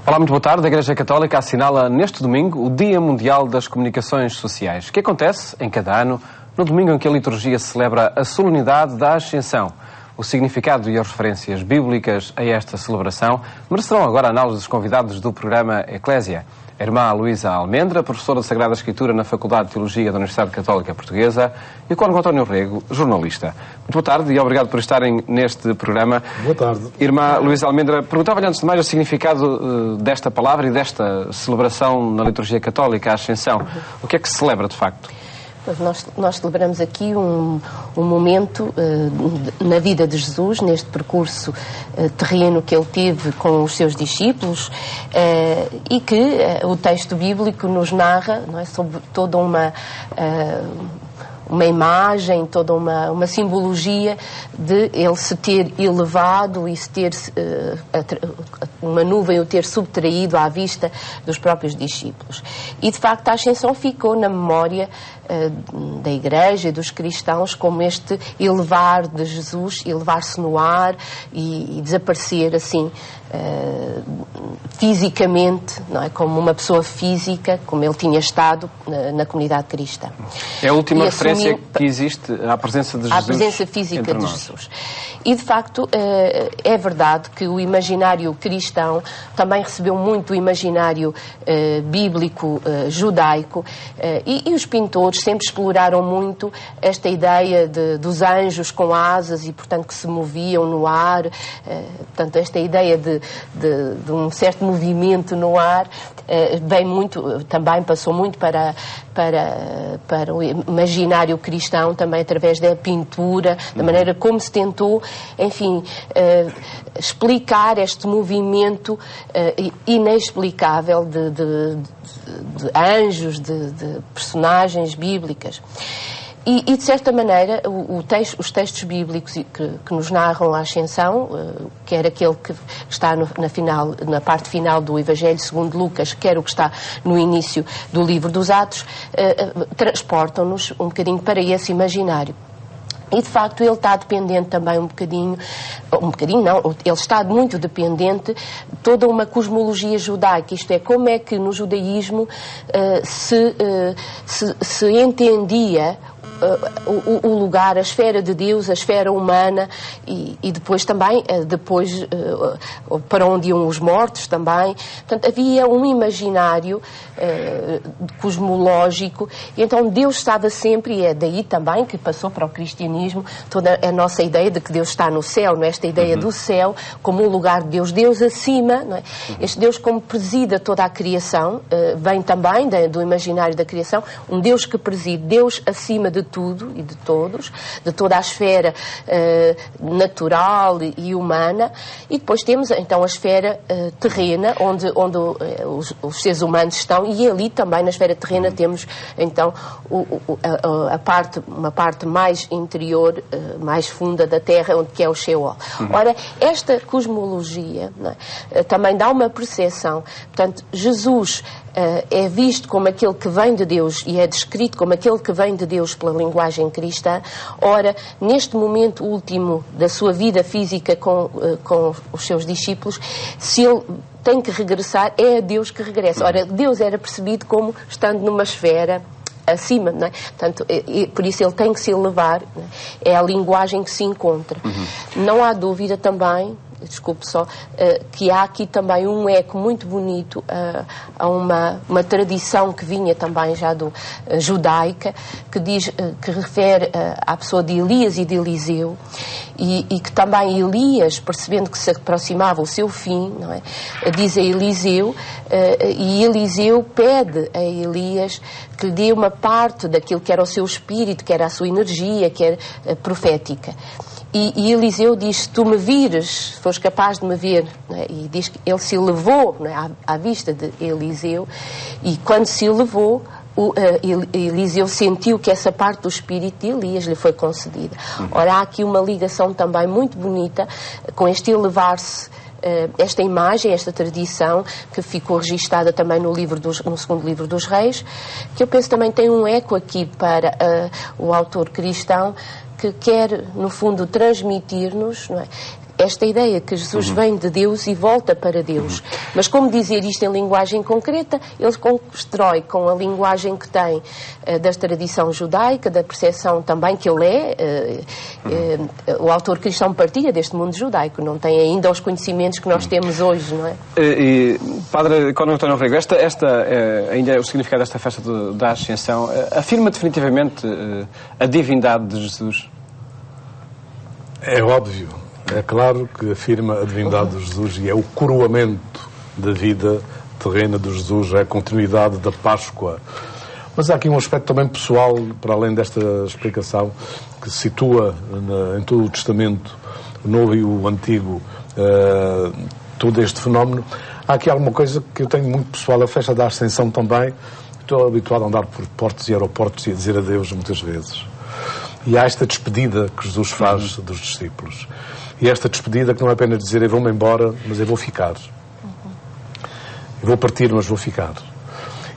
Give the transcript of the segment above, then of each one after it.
Olá, muito boa tarde. A Igreja Católica assinala neste domingo o Dia Mundial das Comunicações Sociais, que acontece em cada ano, no domingo em que a liturgia celebra a solenidade da Ascensão. O significado e as referências bíblicas a esta celebração merecerão agora a análise dos convidados do programa Eclésia. A irmã Luísa Almendra, professora de Sagrada Escritura na Faculdade de Teologia da Universidade Católica Portuguesa, e o Cônego António Rego, jornalista. Muito boa tarde e obrigado por estarem neste programa. Boa tarde. Irmã Luísa Almendra, perguntava-lhe antes de mais o significado desta palavra e desta celebração na liturgia católica, a Ascensão. O que é que se celebra de facto? Nós celebramos aqui um momento na vida de Jesus, neste percurso terreno que ele teve com os seus discípulos e que o texto bíblico nos narra, não é, sobre toda uma imagem, toda uma simbologia de ele se ter elevado e se ter uma nuvem o ter subtraído à vista dos próprios discípulos. E de facto a Ascensão ficou na memória da Igreja e dos cristãos como este elevar de Jesus, elevar-se no ar e desaparecer assim fisicamente, não é? Como uma pessoa física, como ele tinha estado na comunidade cristã. É a última referência que existe à presença de Jesus. À presença física de Jesus. E de facto é verdade que o imaginário cristão também recebeu muito o imaginário bíblico judaico e os pintores sempre exploraram muito esta ideia dos anjos com asas e portanto que se moviam no ar, portanto esta ideia de um certo movimento no ar também passou muito para o imaginário cristão, também através da pintura, da maneira como se tentou, enfim, explicar este movimento inexplicável de anjos, de personagens bíblicas. E de certa maneira, os textos bíblicos que nos narram a Ascensão, quer aquele que está na parte final do Evangelho segundo Lucas, quer o que está no início do livro dos Atos, transportam-nos um bocadinho para esse imaginário. E, de facto, ele está dependente também um bocadinho não, ele está muito dependente de toda uma cosmologia judaica, isto é, como é que no judaísmo se entendia o lugar, a esfera de Deus, a esfera humana e depois também, para onde iam os mortos também. Portanto, havia um imaginário cosmológico e então Deus estava sempre, e é daí também que passou para o cristianismo toda a nossa ideia de que Deus está no céu, não é? Esta ideia do céu como um lugar de Deus, Deus acima, não é? Este Deus como presida toda a criação, vem também do imaginário da criação, um Deus que preside, Deus acima de tudo e de todos, de toda a esfera natural e humana, e depois temos então a esfera terrena, onde os seres humanos estão, e ali também na esfera terrena temos então uma parte mais interior, mais funda da Terra, que é o Sheol. Ora, esta cosmologia, não é, também dá uma percepção, portanto, Jesus é visto como aquele que vem de Deus e é descrito como aquele que vem de Deus pela linguagem cristã. Ora, neste momento último da sua vida física com os seus discípulos, se ele tem que regressar, é a Deus que regressa. Ora, Deus era percebido como estando numa esfera acima, não é? Portanto, por isso ele tem que se elevar, não é? É a linguagem que se encontra. Não há dúvida também, desculpe só, que há aqui também um eco muito bonito a uma tradição que vinha também já judaica, que refere à pessoa de Elias e de Eliseu, e que também Elias, percebendo que se aproximava o seu fim, não é? Diz a Eliseu, e Eliseu pede a Elias que lhe dê uma parte daquilo que era o seu espírito, que era a sua energia, que era profética. E Eliseu diz, se tu me vires, se fores capaz de me ver, não é? E diz que ele se elevou, não é? À vista de Eliseu, e quando se elevou, Eliseu sentiu que essa parte do espírito de Elias lhe foi concedida. Ora, há aqui uma ligação também muito bonita com este elevar-se, esta imagem, esta tradição que ficou registada também no segundo livro dos Reis, que eu penso também tem um eco aqui para o autor cristão, que quer, no fundo, transmitir-nos, não é? esta ideia que Jesus vem de Deus e volta para Deus. Mas como dizer isto em linguagem concreta? Ele constrói com a linguagem que tem da tradição judaica, da percepção também que ele o autor cristão partilha deste mundo judaico, não tem ainda os conhecimentos que nós temos hoje, não é? Padre Cono António Rego, ainda é o significado desta festa da Ascensão, afirma definitivamente a divindade de Jesus? É óbvio, é claro que afirma a divindade de Jesus e é o coroamento da vida terrena de Jesus, é a continuidade da Páscoa. Mas há aqui um aspecto também pessoal, para além desta explicação, que situa em todo o Testamento, o Novo e o Antigo, todo este fenómeno. Há aqui alguma coisa que eu tenho muito pessoal, a festa da Ascensão também. Estou habituado a andar por portos e aeroportos e a dizer adeus muitas vezes. E há esta despedida que Jesus faz dos discípulos. E esta despedida que não é apenas dizer eu vou-me embora, mas eu vou ficar. Eu vou partir, mas vou ficar.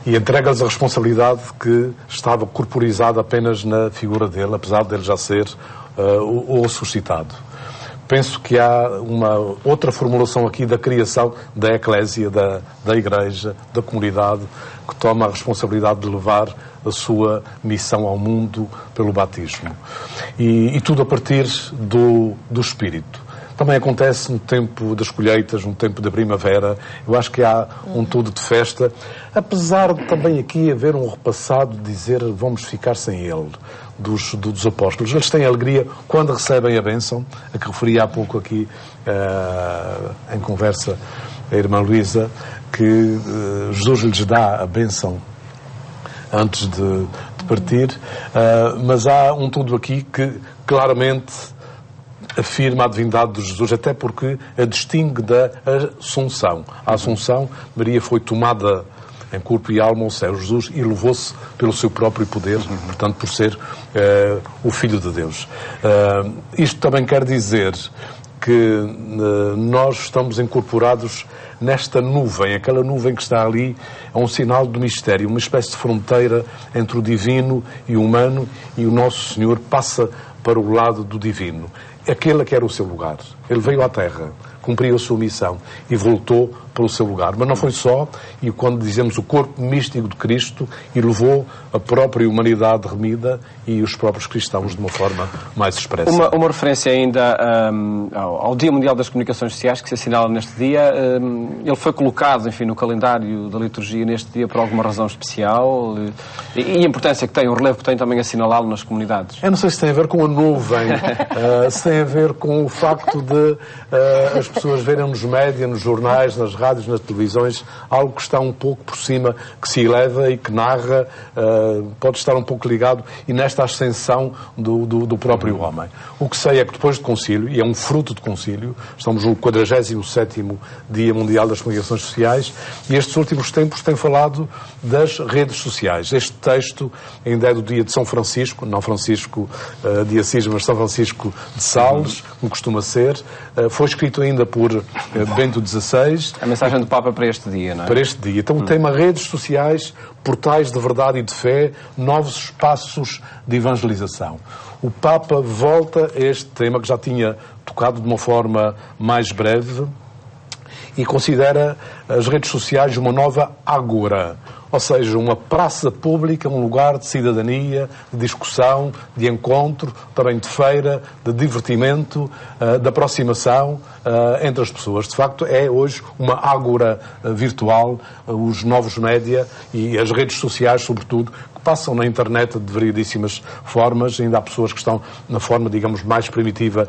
E entrega-lhes a responsabilidade que estava corporizada apenas na figura dele, apesar dele já ser o ressuscitado. Penso que há uma outra formulação aqui da criação da eclésia, da igreja, da comunidade, que toma a responsabilidade de levar a sua missão ao mundo pelo batismo. E tudo a partir do Espírito. Também acontece no tempo das colheitas, no tempo da primavera. Eu acho que há um todo de festa, apesar de também aqui haver um repassado de dizer vamos ficar sem ele, dos apóstolos. Eles têm alegria quando recebem a bênção, a que referi há pouco aqui em conversa a irmã Luísa, que Jesus lhes dá a bênção antes de partir, mas há um todo aqui que claramente afirma a divindade de Jesus, até porque a distingue da Assunção. A Assunção, Maria foi tomada em corpo e alma ao céu. Jesus e levou-se pelo seu próprio poder, portanto, por ser o Filho de Deus. Isto também quer dizer que nós estamos incorporados nesta nuvem. Aquela nuvem que está ali é um sinal do mistério, uma espécie de fronteira entre o divino e o humano, e o nosso Senhor passa para o lado do divino. Aquele que era o seu lugar. Ele veio à Terra, cumpriu a sua missão e voltou para o seu lugar. Mas não foi só, e quando dizemos o corpo místico de Cristo, e levou a própria humanidade remida e os próprios cristãos de uma forma mais expressa. Uma referência ainda ao Dia Mundial das Comunicações Sociais, que se assinala neste dia. Ele foi colocado, enfim, no calendário da liturgia neste dia por alguma razão especial? E a importância que tem, o relevo que tem também assinalá-lo nas comunidades? Eu não sei se tem a ver com a nuvem, se tem a ver com o facto de as pessoas verem nos médias, nos jornais, nas rádios, nas televisões, algo que está um pouco por cima, que se eleva e que narra, pode estar um pouco ligado, e nesta ascensão do próprio homem. O que sei é que depois do concílio, e é um fruto de concílio, estamos no 47º Dia Mundial das Comunicações Sociais, e estes últimos tempos têm falado das redes sociais. Este texto ainda é do dia de São Francisco, não Francisco de Assis, mas São Francisco de Sales, como costuma ser. Foi escrito ainda por Bento XVI. A mensagem do Papa para este dia, não é? Para este dia. Então o tema redes sociais, portais de verdade e de fé, novos espaços de evangelização. O Papa volta a este tema que já tinha tocado de uma forma mais breve e considera as redes sociais uma nova agora. Ou seja, uma praça pública, um lugar de cidadania, de discussão, de encontro, também de feira, de divertimento, de aproximação entre as pessoas. De facto, é hoje uma ágora virtual, os novos média e as redes sociais, sobretudo, que passam na internet de variedíssimas formas. Ainda há pessoas que estão na forma, digamos, mais primitiva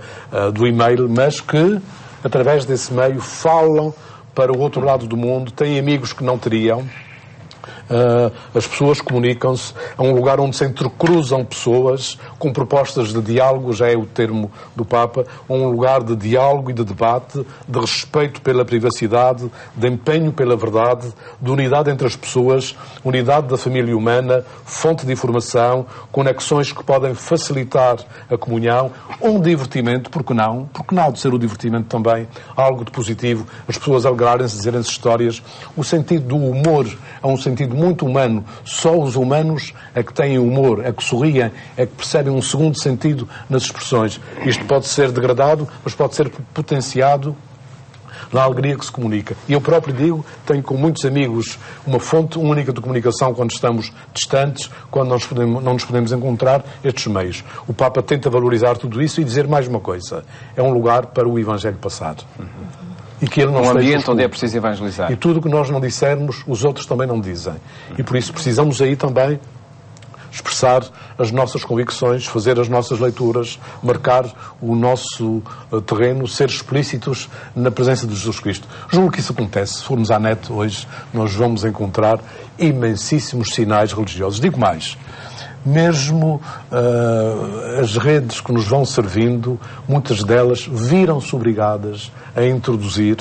do e-mail, mas que, através desse meio, falam para o outro lado do mundo, têm amigos que não teriam. As pessoas comunicam-se, é um lugar onde se entrecruzam pessoas com propostas de diálogo, já é o termo do Papa, um lugar de diálogo e de debate, de respeito pela privacidade, de empenho pela verdade, de unidade entre as pessoas, unidade da família humana, fonte de informação, conexões que podem facilitar a comunhão, um divertimento, porque não? Porque não há de ser o divertimento também algo de positivo, as pessoas alegrarem-se, dizerem-se histórias. O sentido do humor é um sentido muito humano. Só os humanos é que têm humor, é que sorriem, é que percebem um segundo sentido nas expressões. Isto pode ser degradado, mas pode ser potenciado na alegria que se comunica. E eu próprio digo, tenho com muitos amigos uma fonte única de comunicação quando estamos distantes, quando não nos podemos encontrar, estes meios. O Papa tenta valorizar tudo isso e dizer mais uma coisa. É um lugar para o Evangelho passar. E que ele não um ambiente onde é preciso evangelizar. E tudo o que nós não dissermos, os outros também não dizem. E por isso precisamos aí também expressar as nossas convicções, fazer as nossas leituras, marcar o nosso terreno, ser explícitos na presença de Jesus Cristo. Julgo que isso acontece. Se formos à net hoje, nós vamos encontrar imensíssimos sinais religiosos. Digo mais, mesmo as redes que nos vão servindo, muitas delas viram-se obrigadas a introduzir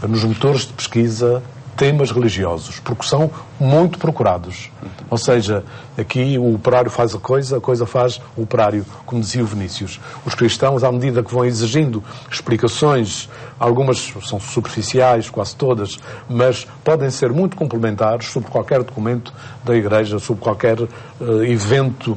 nos motores de pesquisa temas religiosos, porque são muito procurados. Ou seja, aqui o operário faz a coisa faz o operário, como dizia o Vinícius. Os cristãos, à medida que vão exigindo explicações, algumas são superficiais, quase todas, mas podem ser muito complementares sobre qualquer documento da Igreja, sobre qualquer evento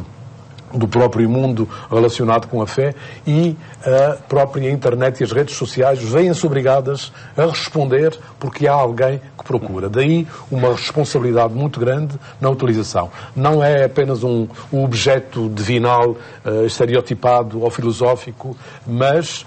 do próprio mundo relacionado com a fé, e a própria internet e as redes sociais veem-se obrigadas a responder porque há alguém que procura. Daí uma responsabilidade muito grande na utilização. Não é apenas um objeto divinal, estereotipado ou filosófico, mas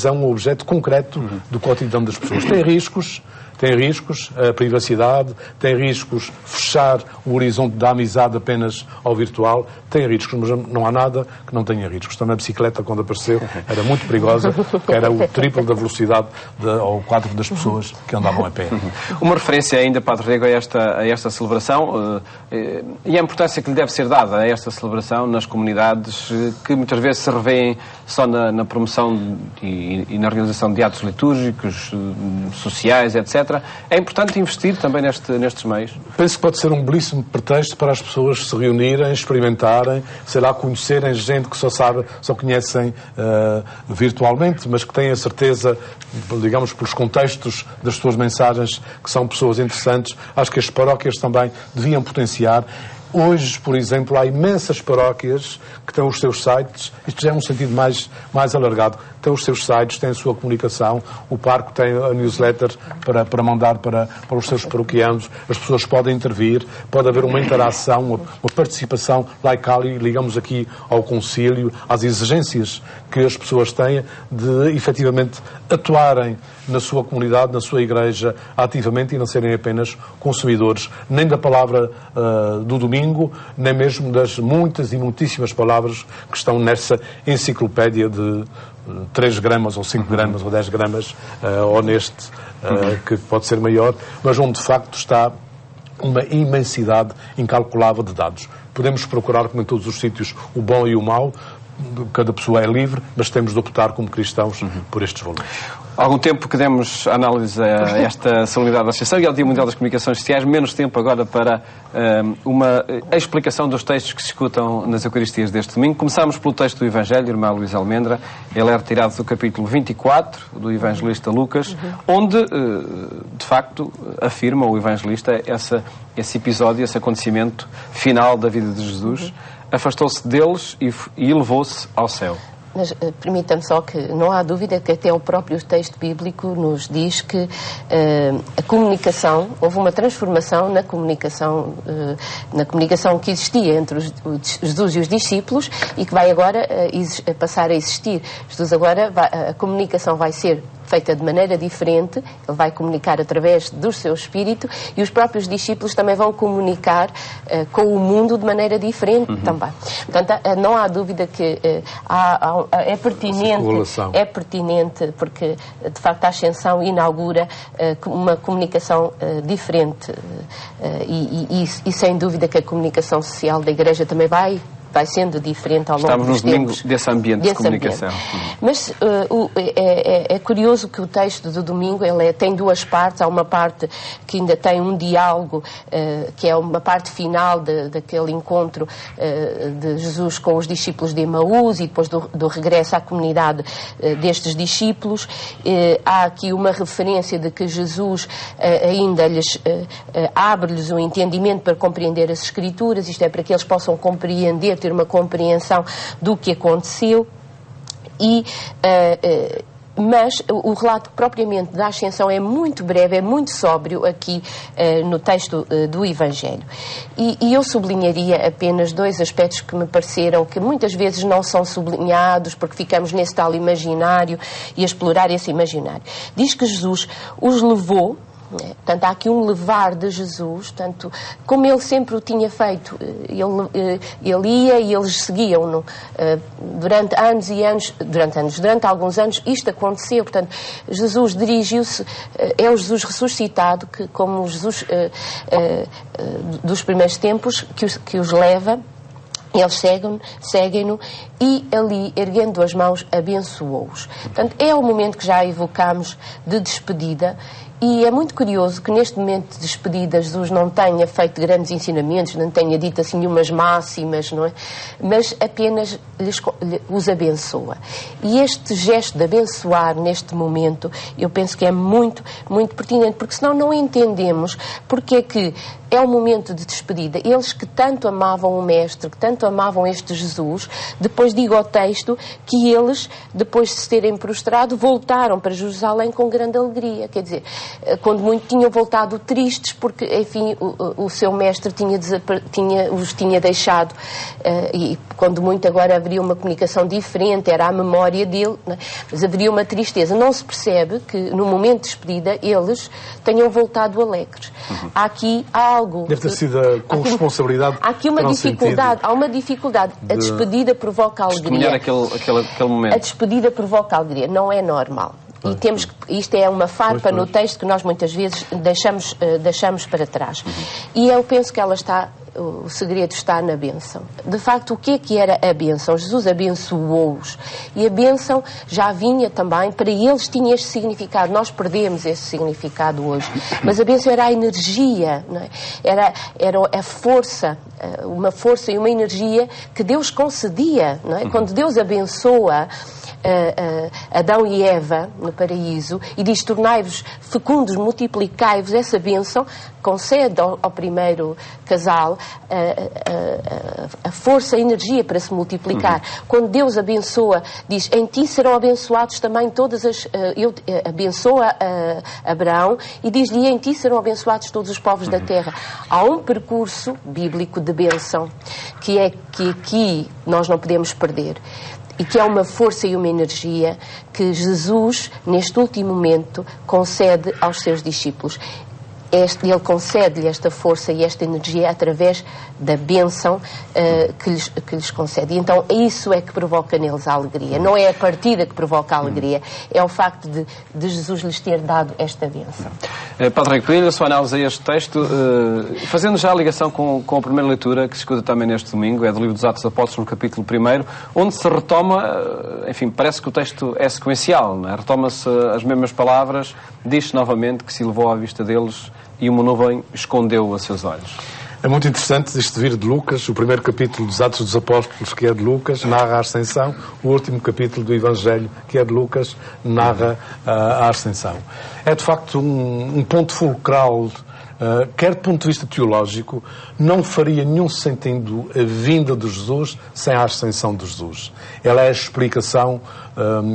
é um objeto concreto do cotidiano das pessoas. Tem riscos, a privacidade, tem riscos fechar o horizonte da amizade apenas ao virtual, tem riscos, mas não há nada que não tenha riscos. Também a bicicleta, quando apareceu, era muito perigosa, porque era o triplo da velocidade ou quádruplo das pessoas que andavam a pé. Uma referência ainda, Padre Rego, a esta celebração e a importância que lhe deve ser dada a esta celebração nas comunidades que muitas vezes se revêem só na promoção e na realização de atos litúrgicos, sociais, etc. É importante investir também nestes meios? Penso que pode ser um belíssimo pretexto para as pessoas se reunirem, experimentarem, sei lá, conhecerem gente que só conhecem virtualmente, mas que têm a certeza, digamos, pelos contextos das suas mensagens, que são pessoas interessantes. Acho que as paróquias também deviam potenciar. Hoje, por exemplo, há imensas paróquias que têm os seus sites, isto já é um sentido mais alargado, têm os seus sites, têm a sua comunicação, o parque tem a newsletter para mandar para os seus paroquianos, as pessoas podem intervir, pode haver uma interação, uma participação laical, e ligamos aqui ao concílio, às exigências que as pessoas têm de, efetivamente, atuarem na sua comunidade, na sua igreja, ativamente, e não serem apenas consumidores, nem da palavra do domingo, nem mesmo das muitas e muitíssimas palavras que estão nessa enciclopédia de 3 gramas, ou 5 gramas, ou 10 gramas, ou neste, que pode ser maior, mas onde de facto está uma imensidade incalculável de dados. Podemos procurar, como em todos os sítios, o bom e o mau. Cada pessoa é livre, mas temos de optar como cristãos por estes valores. Há algum tempo que demos análise a esta solenidade da Associação e ao Dia Mundial das Comunicações Sociais, menos tempo agora para uma explicação dos textos que se escutam nas Eucaristias deste domingo. Começámos pelo texto do Evangelho, irmã Luísa Almendra. Ele é retirado do capítulo 24 do Evangelista Lucas, onde, de facto, afirma o Evangelista esse episódio, esse acontecimento final da vida de Jesus. Afastou-se deles e elevou-se ao céu. Mas permita-me só que não há dúvida que até o próprio texto bíblico nos diz que a comunicação, houve uma transformação na comunicação que existia entre Jesus e os discípulos e que vai agora passar a existir. Jesus agora, a comunicação vai ser feita de maneira diferente, ele vai comunicar através do seu espírito e os próprios discípulos também vão comunicar com o mundo de maneira diferente também. Portanto, não há dúvida que é pertinente porque, de facto, a Ascensão inaugura uma comunicação diferente e sem dúvida que a comunicação social da Igreja também vai vai sendo diferente ao longo Estamos dos no domingo tempos. desse ambiente de comunicação. Mas é curioso que o texto do domingo tem duas partes. Há uma parte que ainda tem um diálogo, que é uma parte final daquele encontro de Jesus com os discípulos de Emaús e depois do regresso à comunidade destes discípulos. Há aqui uma referência de que Jesus ainda lhes abre-lhes o entendimento para compreender as Escrituras, isto é, para que eles possam compreender, ter uma compreensão do que aconteceu. Mas o relato propriamente da Ascensão é muito breve, é muito sóbrio aqui no texto do Evangelho. E eu sublinharia apenas dois aspectos que me pareceram que muitas vezes não são sublinhados porque ficamos nesse tal imaginário e a explorar esse imaginário. Diz que Jesus os levou. Portanto, há aqui um levar de Jesus, tanto como ele sempre o tinha feito. Ele ia e eles seguiam-no. Durante alguns anos, isto aconteceu. Portanto, Jesus dirigiu-se, é o Jesus ressuscitado, que, como o Jesus dos primeiros tempos, que os leva. Eles seguem-no e ali, erguendo as mãos, abençoou-os. Portanto, é o momento que já evocámos de despedida. E é muito curioso que neste momento de despedida Jesus não tenha feito grandes ensinamentos, não tenha dito assim nenhumas máximas, não é? Mas apenas os abençoa. E este gesto de abençoar neste momento, eu penso que é muito, muito pertinente, porque senão não entendemos porque é que é o momento de despedida. Eles que tanto amavam o Mestre, que tanto amavam este Jesus, depois digo ao texto que eles, depois de se terem prostrado, voltaram para Jerusalém com grande alegria. Quer dizer, quando muito tinham voltado tristes porque, enfim, o seu Mestre os tinha deixado. E quando muito agora haveria uma comunicação diferente, era a memória dele, né? Mas haveria uma tristeza. Não se percebe que no momento de despedida eles tenham voltado alegres. Há algo... Deve ter sido com responsabilidade. Há aqui uma dificuldade. Há uma dificuldade. A despedida provoca alegria. Aquele momento. A despedida provoca alegria. Não é normal. E temos que, isto é uma farpa no texto que nós muitas vezes deixamos para trás. E eu penso que o segredo está na bênção. De facto, o que era a bênção? Jesus abençoou-os. E a bênção já vinha também, para eles tinha este significado. Nós perdemos esse significado hoje. Mas a bênção era a energia, não é? Era a força, uma força e uma energia que Deus concedia, não é? Quando Deus abençoa Adão e Eva no paraíso e diz: tornai-vos fecundos, multiplicai-vos, essa bênção concede ao primeiro casal a força, a energia para se multiplicar. Quando Deus abençoa, diz: em ti serão abençoados também todas as... abençoa Abraão e diz-lhe: em ti serão abençoados todos os povos da terra. Há um percurso bíblico de bênção que aqui nós não podemos perder. E que é uma força e uma energia que Jesus, neste último momento, concede aos seus discípulos. Ele concede-lhe esta força e esta energia através da bênção que lhes concede. E então isso é que provoca neles a alegria. Não é a partida que provoca a alegria, é o facto de Jesus lhes ter dado esta bênção. Padre Henrique, pedindo a sua análise a este texto, fazendo já a ligação com a primeira leitura que se escuta também neste domingo, é do livro dos Atos dos Apóstolos, no capítulo 1, onde se retoma, enfim, parece que o texto é sequencial, não é? Retoma-se as mesmas palavras, diz-se novamente que se elevou à vista deles e uma nuvem escondeu a seus olhos. É muito interessante isto vir de Lucas, o primeiro capítulo dos Atos dos Apóstolos, que é de Lucas, narra a Ascensão, o último capítulo do Evangelho, que é de Lucas, narra a Ascensão. É, de facto, um ponto fulcral, quer do ponto de vista teológico, não faria nenhum sentido a vinda de Jesus sem a ascensão de Jesus. Ela é a explicação,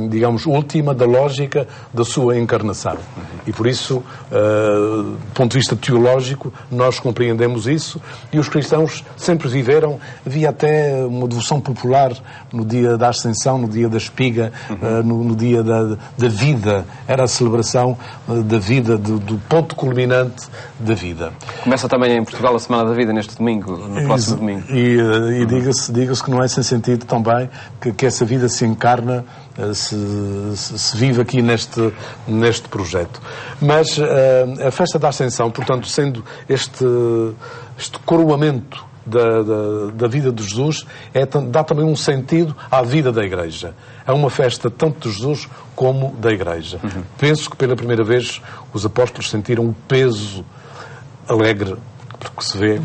digamos, última da lógica da sua encarnação. E por isso, do ponto de vista teológico, nós compreendemos isso e os cristãos sempre viveram. Havia até uma devoção popular no dia da Ascensão, no dia da espiga, no dia da vida. Era a celebração da vida, do ponto culminante da vida. Começa também em Portugal a Semana da Vida neste domingo, no próximo domingo. E diga-se que não é sem sentido também que essa vida se encarna, se vive aqui neste projeto. Mas a festa da Ascensão, portanto, sendo este coroamento da vida de Jesus dá também um sentido à vida da Igreja. É uma festa tanto de Jesus como da Igreja. Penso que pela primeira vez os apóstolos sentiram o peso alegre, porque se vê,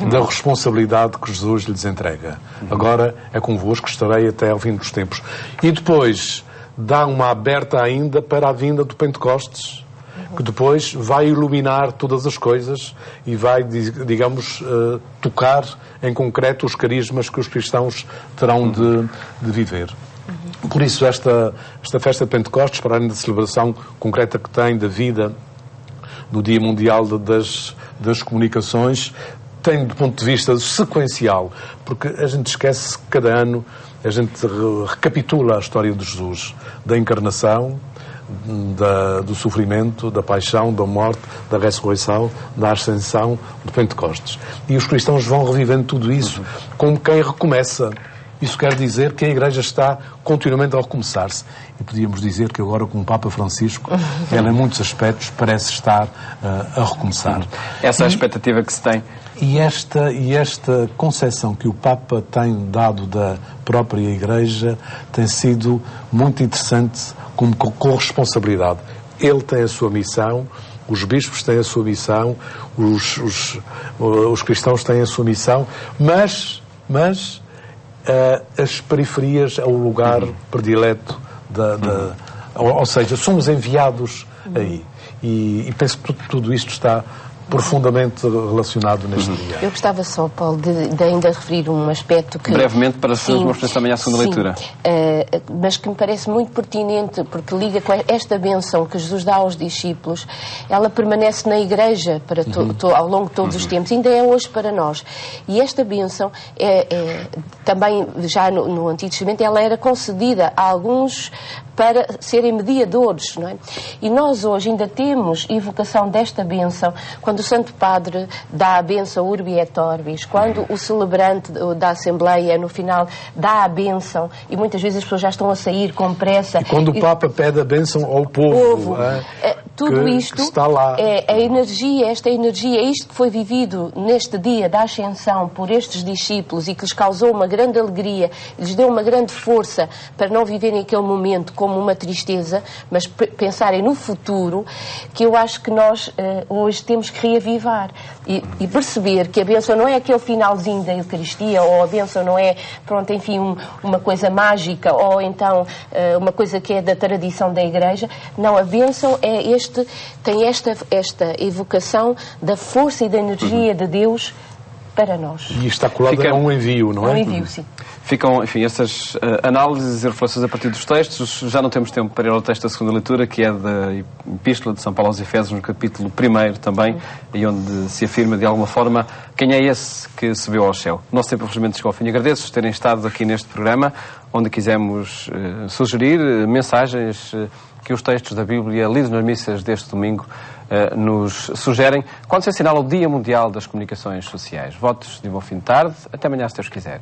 da responsabilidade que Jesus lhes entrega. Agora é convosco, estarei até ao fim dos tempos. E depois dá uma aberta ainda para a vinda do Pentecostes, que depois vai iluminar todas as coisas e vai, digamos, tocar em concreto os carismas que os cristãos terão de viver. Por isso, esta festa de Pentecostes, para além da celebração concreta que tem da vida no Dia Mundial das Comunicações, tem, do ponto de vista sequencial, porque a gente esquece que cada ano a gente recapitula a história de Jesus, da encarnação, do sofrimento, da paixão, da morte, da ressurreição, da ascensão, do Pentecostes. E os cristãos vão revivendo tudo isso como quem recomeça. Isso quer dizer que a Igreja está continuamente a recomeçar-se. E podíamos dizer que agora, com o Papa Francisco, ela, em muitos aspectos, parece estar a recomeçar. Essa é a expectativa que se tem. E esta concepção que o Papa tem dado da própria Igreja tem sido muito interessante como corresponsabilidade. Ele tem a sua missão, os bispos têm a sua missão, os cristãos têm a sua missão, mas as periferias é o lugar predileto ou seja, somos enviados aí. E penso que tudo isto está profundamente relacionado neste dia. Eu gostava só, Paulo, de ainda referir um aspecto que... Brevemente, para fazermos também a segunda leitura. Mas que me parece muito pertinente, porque liga com esta bênção que Jesus dá aos discípulos, ela permanece na Igreja ao longo de todos os tempos, ainda é hoje para nós. E esta bênção também, já no Antigo Testamento, ela era concedida a alguns para serem mediadores, não é? E nós hoje ainda temos evocação desta bênção quando o Santo Padre dá a bênção Urbi et Orbis, quando o celebrante da Assembleia, no final, dá a bênção, e muitas vezes as pessoas já estão a sair com pressa. E quando o Papa pede a bênção ao povo, tudo isto está lá. É a energia, esta energia, isto que foi vivido neste dia da Ascensão por estes discípulos e que lhes causou uma grande alegria, lhes deu uma grande força para não viverem aquele momento como uma tristeza, mas pensarem no futuro, que eu acho que nós hoje temos que reavivar e perceber que a bênção não é aquele finalzinho da Eucaristia, ou a bênção não é, pronto, enfim, uma coisa mágica, ou então uma coisa que é da tradição da Igreja. Não, a bênção tem esta evocação da força e da energia de Deus para nós. E está colado a um envio, não é? Um envio, sim. Ficam, enfim, essas análises e reflexões a partir dos textos. Já não temos tempo para ir ao texto da segunda leitura, que é da Epístola de São Paulo aos Efésios, no capítulo 1 também, e onde se afirma, de alguma forma, quem é esse que subiu ao céu. O nosso tempo, infelizmente, chegou ao fim. Agradeço terem estado aqui neste programa, onde quisemos sugerir mensagens que os textos da Bíblia, lidos nas missas deste domingo, nos sugerem, quando se assinala o Dia Mundial das Comunicações Sociais. Votos de bom fim de tarde. Até amanhã, se Deus quiser.